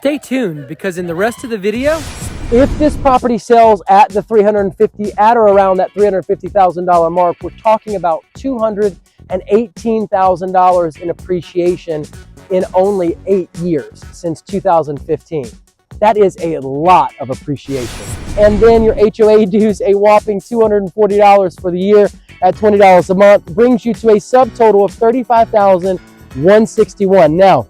Stay tuned because in the rest of the video, if this property sells at the at or around that $350,000 mark, we're talking about $218,000 in appreciation in only 8 years since 2015. That is a lot of appreciation. And then your HOA dues, a whopping $240 for the year at $20 a month, brings you to a subtotal of $35,161. Now,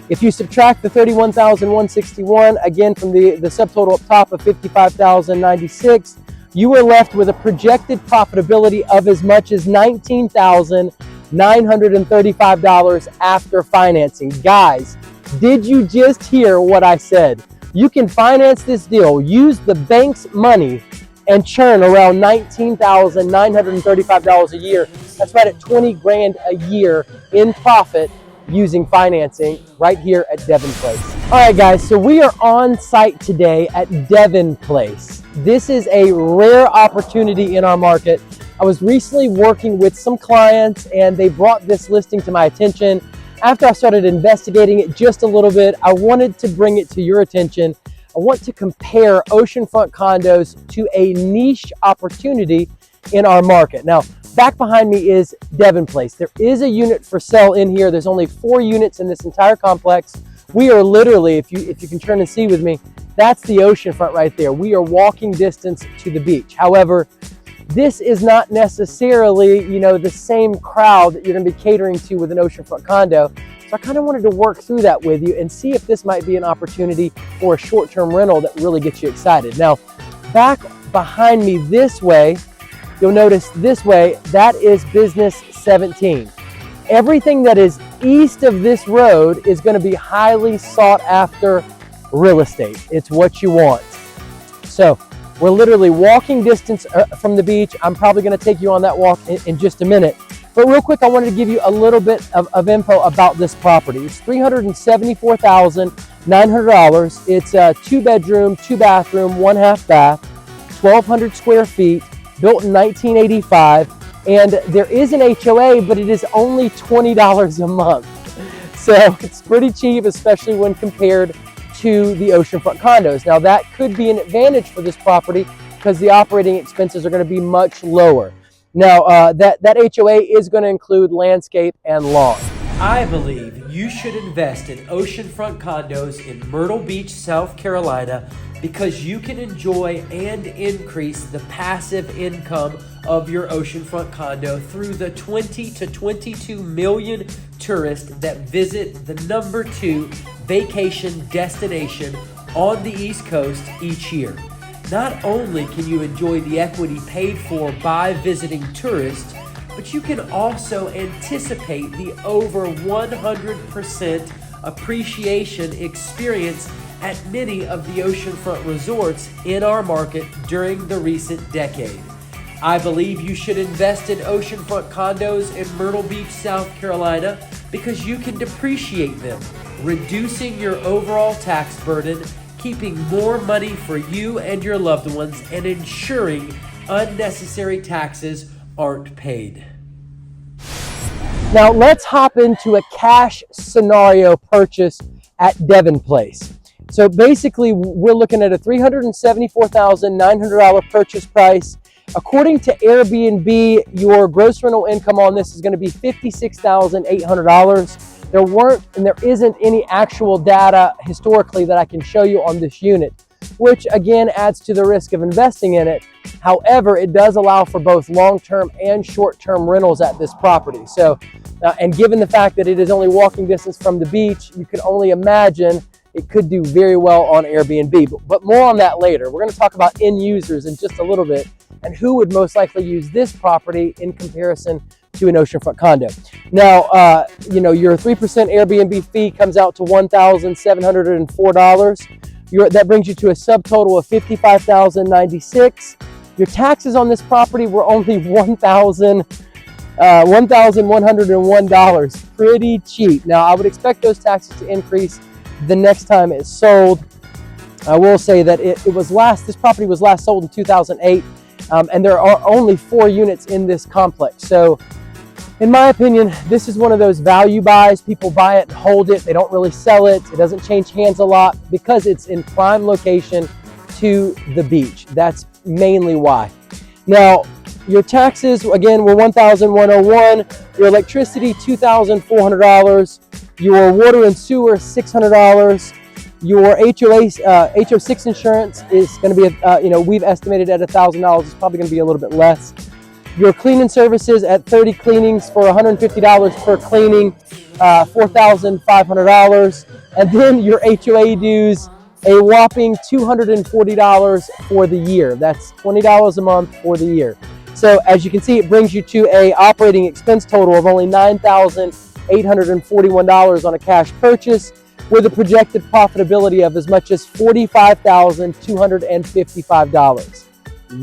if you subtract the $31,161 again from the subtotal up top of $55,096, you are left with a projected profitability of as much as $19,935 after financing. Guys, did you just hear what I said? You can finance this deal, use the bank's money, and churn around $19,935 a year. That's right at 20 grand a year in profit using financing right here at Devin Place. All right, guys, so we are on site today at Devin Place. This is a rare opportunity in our market. I was recently working with some clients and they brought this listing to my attention. After I started investigating it just a little bit, I wanted to bring it to your attention. I want to compare oceanfront condos to a niche opportunity in our market. Now, back behind me is Devin Place. There is a unit for sale in here. There's only 4 units in this entire complex. We are literally, if you can turn and see with me, that's the oceanfront right there. We are walking distance to the beach. However, this is not necessarily, the same crowd that you're going to be catering to with an oceanfront condo. So I kind of wanted to work through that with you and see if this might be an opportunity for a short-term rental that really gets you excited. Now, back behind me this way, you'll notice this way, that is Business 17. Everything that is east of this road is going to be highly sought after real estate. It's what you want. So we're literally walking distance from the beach. I'm probably going to take you on that walk in just a minute. But real quick, I wanted to give you a little bit of info about this property. It's $374,900. It's a 2-bedroom, 2-bathroom, 1/2 bath, 1,200 square feet, built in 1985. And there is an HOA, but it is only $20 a month. So it's pretty cheap, especially when compared to the oceanfront condos. Now that could be an advantage for this property because the operating expenses are going to be much lower. Now that HOA is going to include landscape and lawn. I believe you should invest in oceanfront condos in Myrtle Beach, South Carolina, because you can enjoy and increase the passive income of your oceanfront condo through the 20 to 22 million tourists that visit the #2 vacation destination on the East Coast each year. Not only can you enjoy the equity paid for by visiting tourists, but you can also anticipate the over 100% appreciation experience at many of the oceanfront resorts in our market during the recent decade. I believe you should invest in oceanfront condos in Myrtle Beach, South Carolina, because you can depreciate them, reducing your overall tax burden, keeping more money for you and your loved ones, and ensuring unnecessary taxes aren't paid. Now let's hop into a cash scenario purchase at Devin Place. So basically we're looking at a $374,900 purchase price. According to Airbnb, your gross rental income on this is going to be $56,800. There isn't any actual data historically that I can show you on this unit, which again adds to the risk of investing in it. However, it does allow for both long-term and short-term rentals at this property. So, and given the fact that it is only walking distance from the beach, you can only imagine it could do very well on Airbnb, but more on that later. We're going to talk about end users in just a little bit and who would most likely use this property in comparison to an oceanfront condo. Now, your 3% Airbnb fee comes out to $1,704. That brings you to a subtotal of $55,096. Your taxes on this property were only $1,101. Pretty cheap. Now, I would expect those taxes to increase the next time it's sold. I will say that this property was last sold in 2008, and there are only 4 units in this complex. So In my opinion, this is one of those value buys. People buy it and hold it. They don't really sell it. It doesn't change hands a lot because it's in prime location to the beach. That's mainly why. Now, your taxes, again, were $1,101. Your electricity, $2,400. Your water and sewer, $600. Your HO6 insurance is going to be, we've estimated at $1,000. It's probably going to be a little bit less. Your cleaning services at 30 cleanings for $150 per cleaning, $4,500. And then your HOA dues, a whopping $240 for the year. That's $20 a month for the year. So as you can see, it brings you to a operating expense total of only $9,841 on a cash purchase, with a projected profitability of as much as $45,255.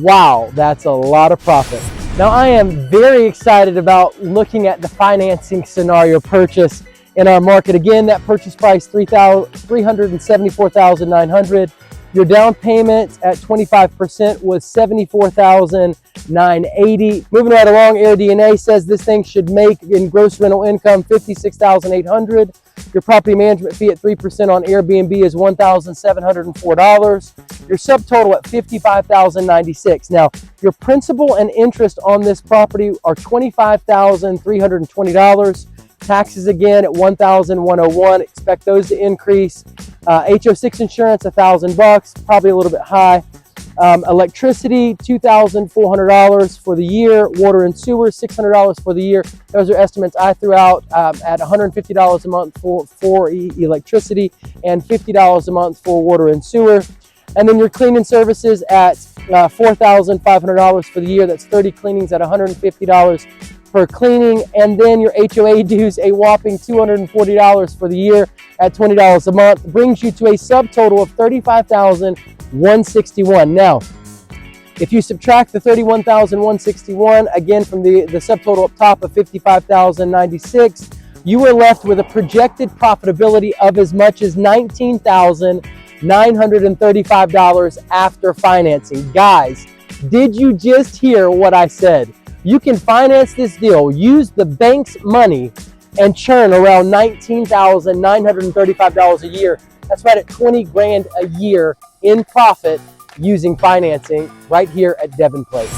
Wow, that's a lot of profit. Now, I am very excited about looking at the financing scenario purchase in our market. Again, that purchase price, $374,900. Your down payment at 25% was $74,980. Moving right along, AirDNA says this thing should make in gross rental income $56,800. Your property management fee at 3% on Airbnb is $1,704. Your subtotal at $55,096. Now, your principal and interest on this property are $25,320. Taxes again at $1,101. Expect those to increase. HO6 insurance, $1,000, probably a little bit high. Electricity, $2,400 for the year. Water and sewer, $600 for the year. Those are estimates I threw out at $150 a month for electricity and $50 a month for water and sewer. And then your cleaning services at $4,500 for the year. That's 30 cleanings at $150 per cleaning. And then your HOA dues, a whopping $240 for the year at $20 a month, brings you to a subtotal of $35,161. Now, if you subtract the $31,161 again from the subtotal up top of $55,096, you are left with a projected profitability of as much as $19,935 after financing. Guys, did you just hear what I said? You can finance this deal, use the bank's money, and churn around $19,935 a year. That's right at 20 grand a year in profit using financing right here at Devin Place.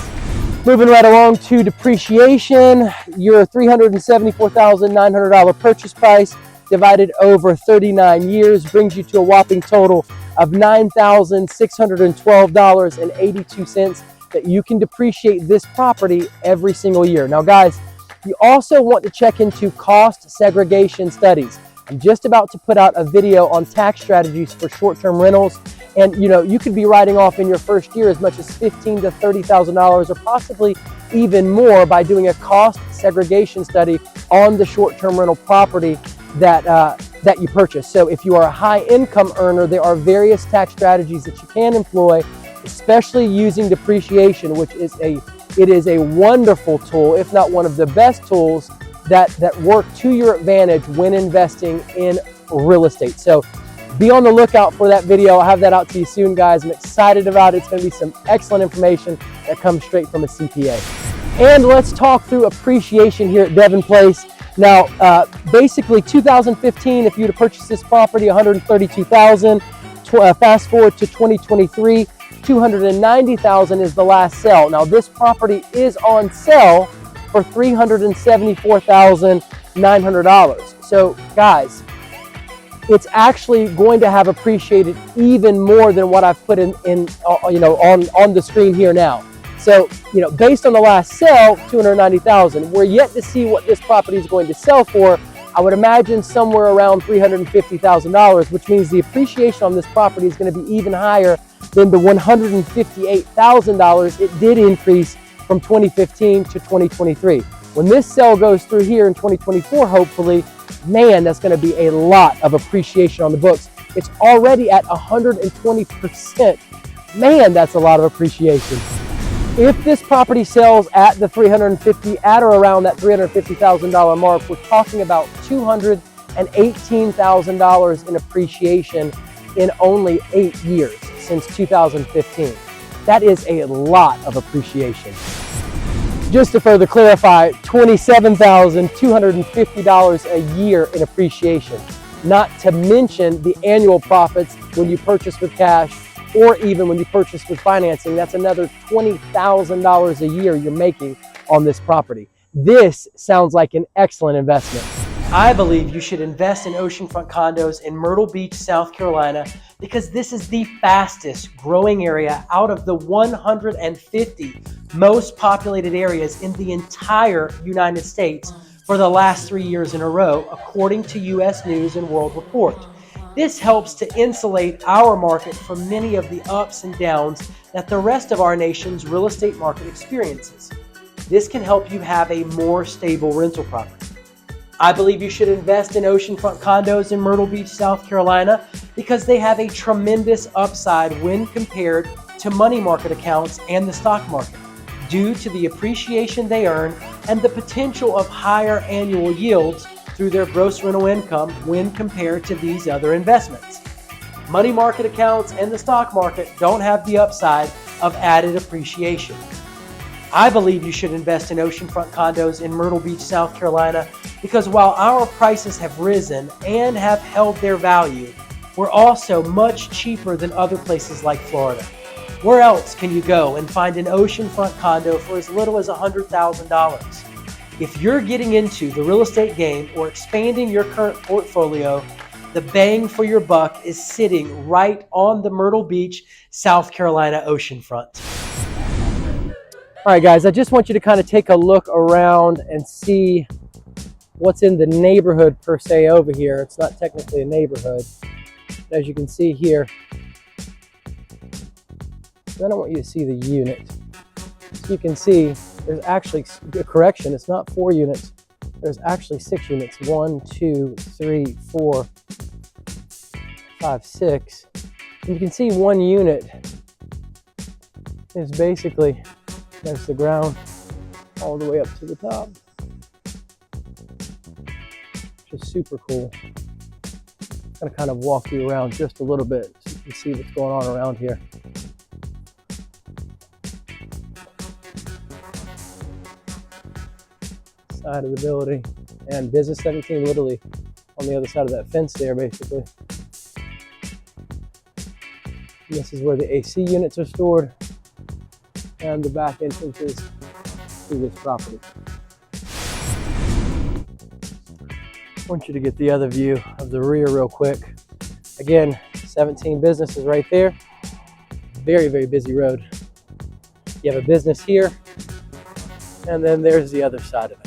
Moving right along to depreciation, your $374,900 purchase price divided over 39 years brings you to a whopping total of $9,612.82 that you can depreciate this property every single year. Now, guys, you also want to check into cost segregation studies. I'm just about to put out a video on tax strategies for short-term rentals. And you could be writing off in your first year as much as $15,000 to $30,000 or possibly even more by doing a cost segregation study on the short-term rental property that you purchase. So if you are a high income earner, there are various tax strategies that you can employ, especially using depreciation, which is a wonderful tool, if not one of the best tools that work to your advantage when investing in real estate. So be on the lookout for that video. I'll have that out to you soon, guys. I'm excited about it. It's going to be some excellent information that comes straight from a CPA. And let's talk through appreciation here at Devin Place. Now, basically 2015, if you were to purchase this property, $132,000. Fast forward to 2023, $290,000 is the last sale. Now, this property is on sale for $374,900. So, guys, it's actually going to have appreciated even more than what I've put on the screen here now. So, based on the last sale, $290,000. We're yet to see what this property is going to sell for. I would imagine somewhere around $350,000, which means the appreciation on this property is going to be even higher than the $158,000 it did increase from 2015 to 2023. When this sale goes through here in 2024, hopefully, man, that's going to be a lot of appreciation on the books. It's already at 120%. Man, that's a lot of appreciation. If this property sells at the at or around that $350,000 mark, we're talking about $218,000 in appreciation in only 8 years since 2015. That is a lot of appreciation. Just to further clarify, $27,250 a year in appreciation, not to mention the annual profits when you purchase with cash or even when you purchase with financing. That's another $20,000 a year you're making on this property. This sounds like an excellent investment. I believe you should invest in oceanfront condos in Myrtle Beach, South Carolina, because this is the fastest growing area out of the 150 most populated areas in the entire United States for the last 3 years in a row, according to U.S. News and World Report. This helps to insulate our market from many of the ups and downs that the rest of our nation's real estate market experiences. This can help you have a more stable rental property. I believe you should invest in oceanfront condos in Myrtle Beach, South Carolina, because they have a tremendous upside when compared to money market accounts and the stock market, due to the appreciation they earn and the potential of higher annual yields through their gross rental income when compared to these other investments. Money market accounts and the stock market don't have the upside of added appreciation. I believe you should invest in oceanfront condos in Myrtle Beach, South Carolina, because while our prices have risen and have held their value, we're also much cheaper than other places like Florida. Where else can you go and find an oceanfront condo for as little as $100,000? If you're getting into the real estate game or expanding your current portfolio, the bang for your buck is sitting right on the Myrtle Beach, South Carolina oceanfront. All right, guys, I just want you to kind of take a look around and see what's in the neighborhood per se over here. It's not technically a neighborhood. As you can see here, then I want you to see the unit. So you can see there's actually a correction. It's not 4 units. There's actually 6 units. 1, 2, 3, 4, 5, 6. And you can see 1 unit is basically, there's the ground all the way up to the top. Which is super cool. I'm gonna kind of walk you around just a little bit so you can see what's going on around here. Side of the building, and business 17 literally on the other side of that fence there, basically. And this is where the AC units are stored and the back entrances to this property. I want you to get the other view of the rear real quick. Again, 17 businesses right there. Very, very busy road. You have a business here, and then there's the other side of it.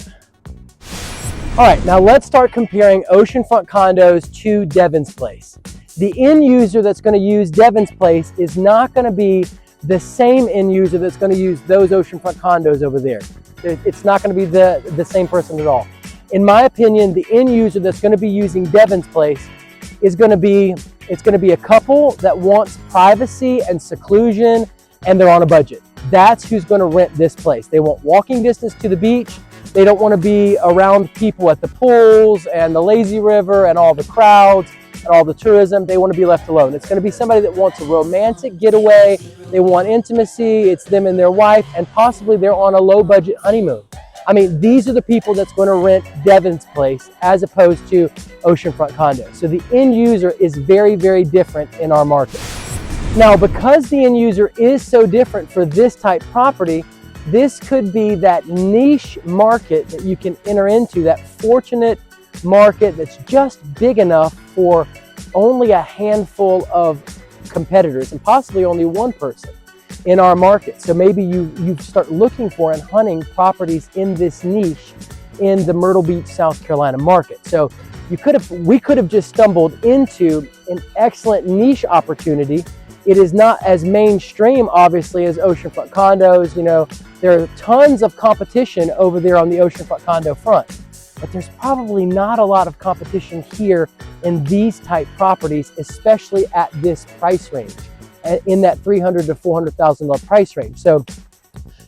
All right, now let's start comparing oceanfront condos to Devin's Place. The end user that's going to use Devin's Place is not going to be the same end user that's going to use those oceanfront condos over there. It's not going to be the same person at all. In my opinion, the end user that's going to be using Devin's Place is going to be a couple that wants privacy and seclusion, and they're on a budget. That's who's going to rent this place. They want walking distance to the beach. They don't want to be around people at the pools and the lazy river and all the crowds and all the tourism. They want to be left alone. It's going to be somebody that wants a romantic getaway. They want intimacy. It's them and their wife, and possibly they're on a low budget honeymoon. I mean, these are the people that's going to rent Devin's Place as opposed to oceanfront condos. So the end user is very, very different in our market. Now, because the end user is so different for this type property, this could be that niche market that you can enter into, that fortunate market that's just big enough for only a handful of competitors and possibly only one person in our market. So maybe you start looking for and hunting properties in this niche in the Myrtle Beach, South Carolina market. So we could have just stumbled into an excellent niche opportunity. It is not as mainstream, obviously, as oceanfront condos. You know, there are tons of competition over there on the oceanfront condo front, but there's probably not a lot of competition here in these type properties, especially at this price range, in that $300,000 to $400,000 price range. So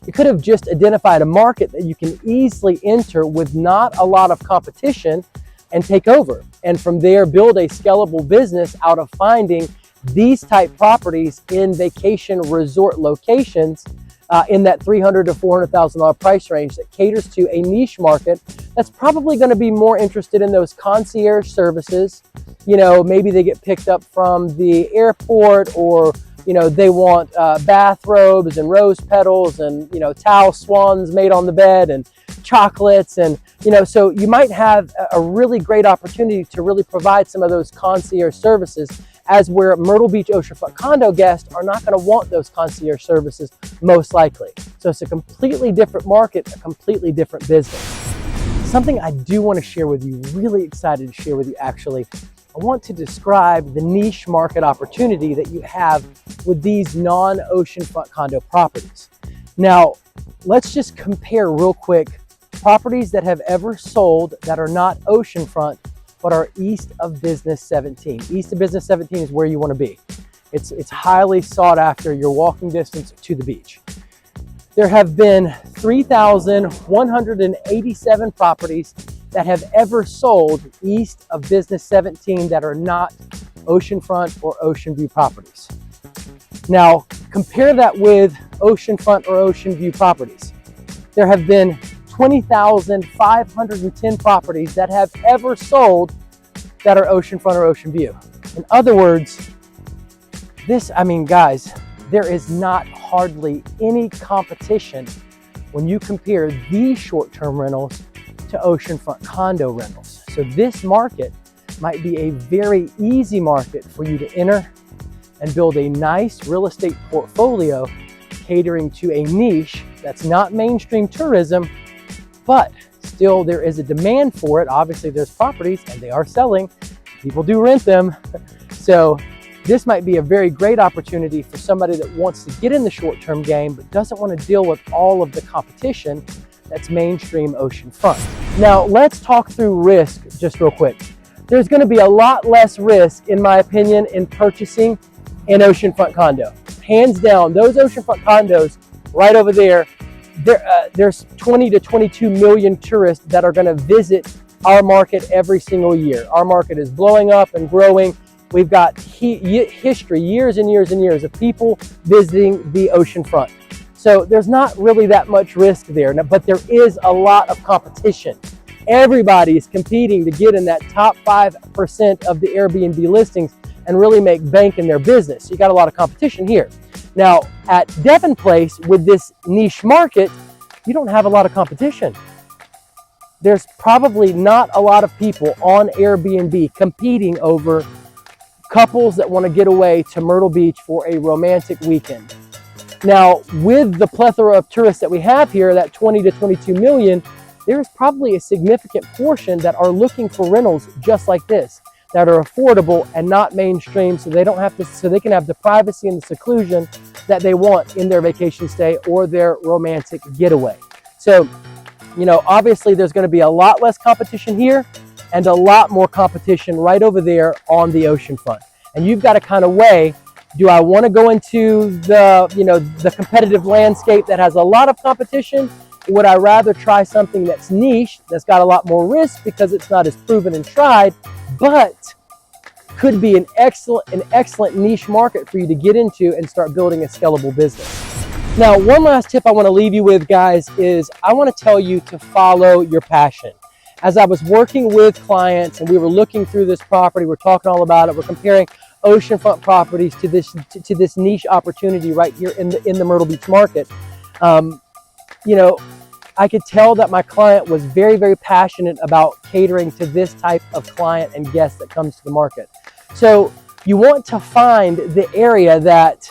you could have just identified a market that you can easily enter with not a lot of competition and take over. And from there, build a scalable business out of finding these type properties in vacation resort locations in that $300,000 to $400,000 price range that caters to a niche market that's probably going to be more interested in those concierge services. You know, maybe they get picked up from the airport, or they want bathrobes and rose petals and towel swans made on the bed and chocolates, and so you might have a really great opportunity to really provide some of those concierge services, as where Myrtle Beach Oceanfront condo guests are not going to want those concierge services most likely. So it's a completely different market, a completely different business. Something I do want to share with you, really excited to share with you actually, I want to describe the niche market opportunity that you have with these non-oceanfront condo properties. Now, let's just compare real quick properties that have ever sold that are not oceanfront but are east of Business 17. East of Business 17 is where you want to be. It's highly sought after. You're walking distance to the beach. There have been 3,187 properties that have ever sold east of Business 17 that are not oceanfront or ocean view properties. Now, compare that with oceanfront or ocean view properties. There have been 20,510 properties that have ever sold that are oceanfront or ocean view. In other words, guys, there is not hardly any competition when you compare these short-term rentals to oceanfront condo rentals. So this market might be a very easy market for you to enter and build a nice real estate portfolio catering to a niche that's not mainstream tourism, but still there is a demand for it. Obviously there's properties and they are selling. People do rent them. So this might be a very great opportunity for somebody that wants to get in the short-term game but doesn't want to deal with all of the competition that's mainstream oceanfront. Now let's talk through risk just real quick. There's going to be a lot less risk, in my opinion, in purchasing an oceanfront condo. Hands down, those oceanfront condos right over there, there's 20 to 22 million tourists that are going to visit our market every single year. Our market is blowing up and growing. We've got history, years and years and years of people visiting the oceanfront. So there's not really that much risk there, but there is a lot of competition. Everybody is competing to get in that top 5% of the Airbnb listings and really make bank in their business. So you got a lot of competition here. Now at Devin Place, with this niche market, you don't have a lot of competition. There's probably not a lot of people on Airbnb competing over couples that want to get away to Myrtle Beach for a romantic weekend. Now, with the plethora of tourists that we have here, that 20 to 22 million, there is probably a significant portion that are looking for rentals just like this, that are affordable and not mainstream, so they don't have to, so they can have the privacy and the seclusion that they want in their vacation stay or their romantic getaway. So, obviously there's going to be a lot less competition here and a lot more competition right over there on the oceanfront. And you've got to kind of weigh, do I want to go into the competitive landscape that has a lot of competition? Or would I rather try something that's niche, that's got a lot more risk because it's not as proven and tried, but could be an excellent niche market for you to get into and start building a scalable business. Now, one last tip I want to leave you with, guys, is I want to tell you to follow your passion. As I was working with clients and we were looking through this property, we're talking all about it, we're comparing oceanfront properties to this niche opportunity right here in the Myrtle Beach market. I could tell that my client was very, very passionate about catering to this type of client and guest that comes to the market. So you want to find the area that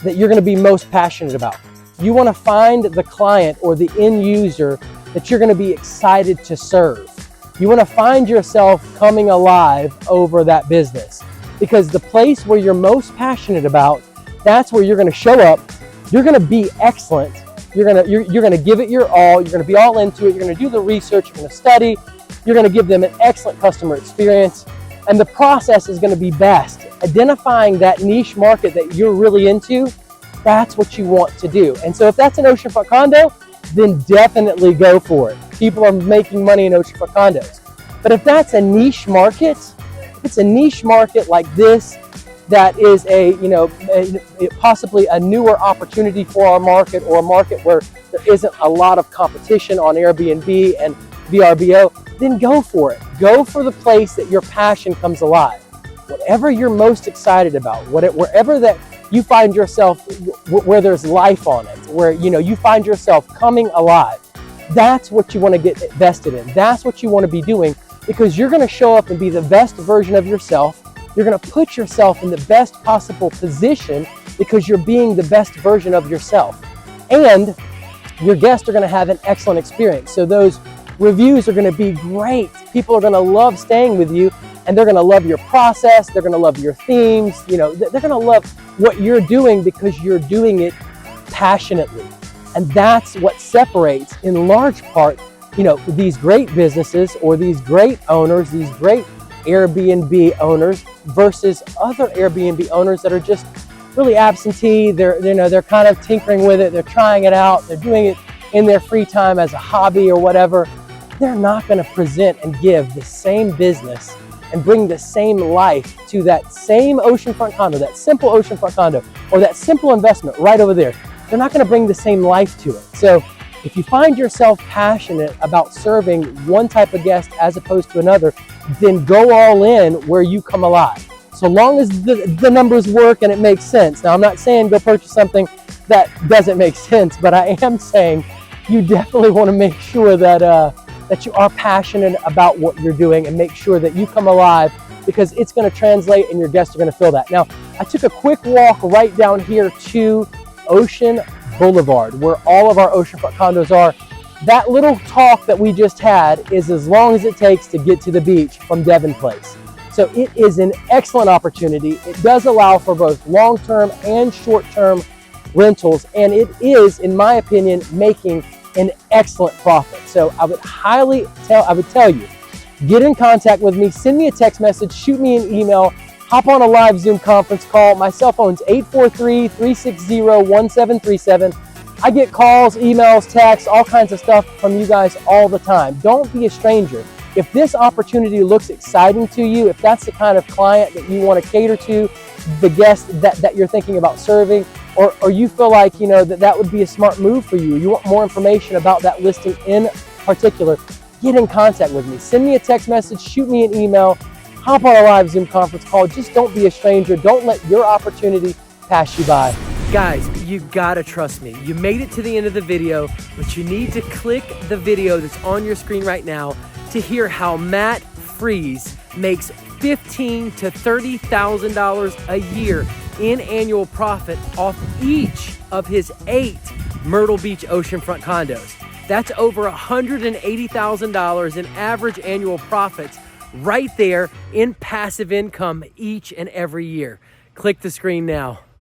you're going to be most passionate about. You want to find the client or the end user that you're going to be excited to serve. You want to find yourself coming alive over that business, because the place where you're most passionate about, that's where you're going to show up. You're going to be excellent. You're going to give it your all. You're going to be all into it. You're going to do the research. You're going to study. You're going to give them an excellent customer experience. And the process is going to be best. Identifying that niche market that you're really into, that's what you want to do. And so if that's an oceanfront condo, then definitely go for it. People are making money in oceanfront condos. But if that's a niche market, if it's a niche market like this, that is possibly a newer opportunity for our market, or a market where there isn't a lot of competition on Airbnb and VRBO, then go for it. Go for the place that your passion comes alive. Whatever you're most excited about, wherever that you find yourself, where there's life on it, where you find yourself coming alive, that's what you want to get invested in. That's what you want to be doing, because you're going to show up and be the best version of yourself. You're going to put yourself in the best possible position because you're being the best version of yourself. And your guests are going to have an excellent experience. So those reviews are going to be great. People are going to love staying with you, and they're going to love your process. They're going to love your themes. They're going to love what you're doing because you're doing it passionately. And that's what separates, in large part, these great businesses or these great owners, these great Airbnb owners versus other Airbnb owners that are just really absentee. They're kind of tinkering with it. They're trying it out. They're doing it in their free time as a hobby or whatever. They're not going to present and give the same business and bring the same life to that same oceanfront condo, that simple oceanfront condo, or that simple investment right over there. They're not going to bring the same life to it. So if you find yourself passionate about serving one type of guest as opposed to another, then go all in where you come alive. So long as the numbers work and it makes sense. Now, I'm not saying go purchase something that doesn't make sense, but I am saying you definitely want to make sure that you are passionate about what you're doing, and make sure that you come alive, because it's going to translate and your guests are going to feel that. Now, I took a quick walk right down here to Ocean Boulevard, where all of our oceanfront condos are. That little talk that we just had is as long as it takes to get to the beach from Devin Place. So it is an excellent opportunity. It does allow for both long-term and short-term rentals, and it is, in my opinion, making an excellent profit. So I would tell you, get in contact with me, send me a text message, shoot me an email, hop on a live Zoom conference call. My cell phone's 843-360-1737. I get calls, emails, texts, all kinds of stuff from you guys all the time. Don't be a stranger. If this opportunity looks exciting to you, if that's the kind of client that you want to cater to, the guest that you're thinking about serving, or you feel like that would be a smart move for you, you want more information about that listing in particular, get in contact with me. Send me a text message, shoot me an email, hop on a live Zoom conference call. Just don't be a stranger. Don't let your opportunity pass you by. Guys, you gotta trust me. You made it to the end of the video, but you need to click the video that's on your screen right now to hear how Matt Freeze makes $15,000 to $30,000 a year in annual profit off each of his 8 Myrtle Beach oceanfront condos. That's over $180,000 in average annual profits right there in passive income each and every year. Click the screen now.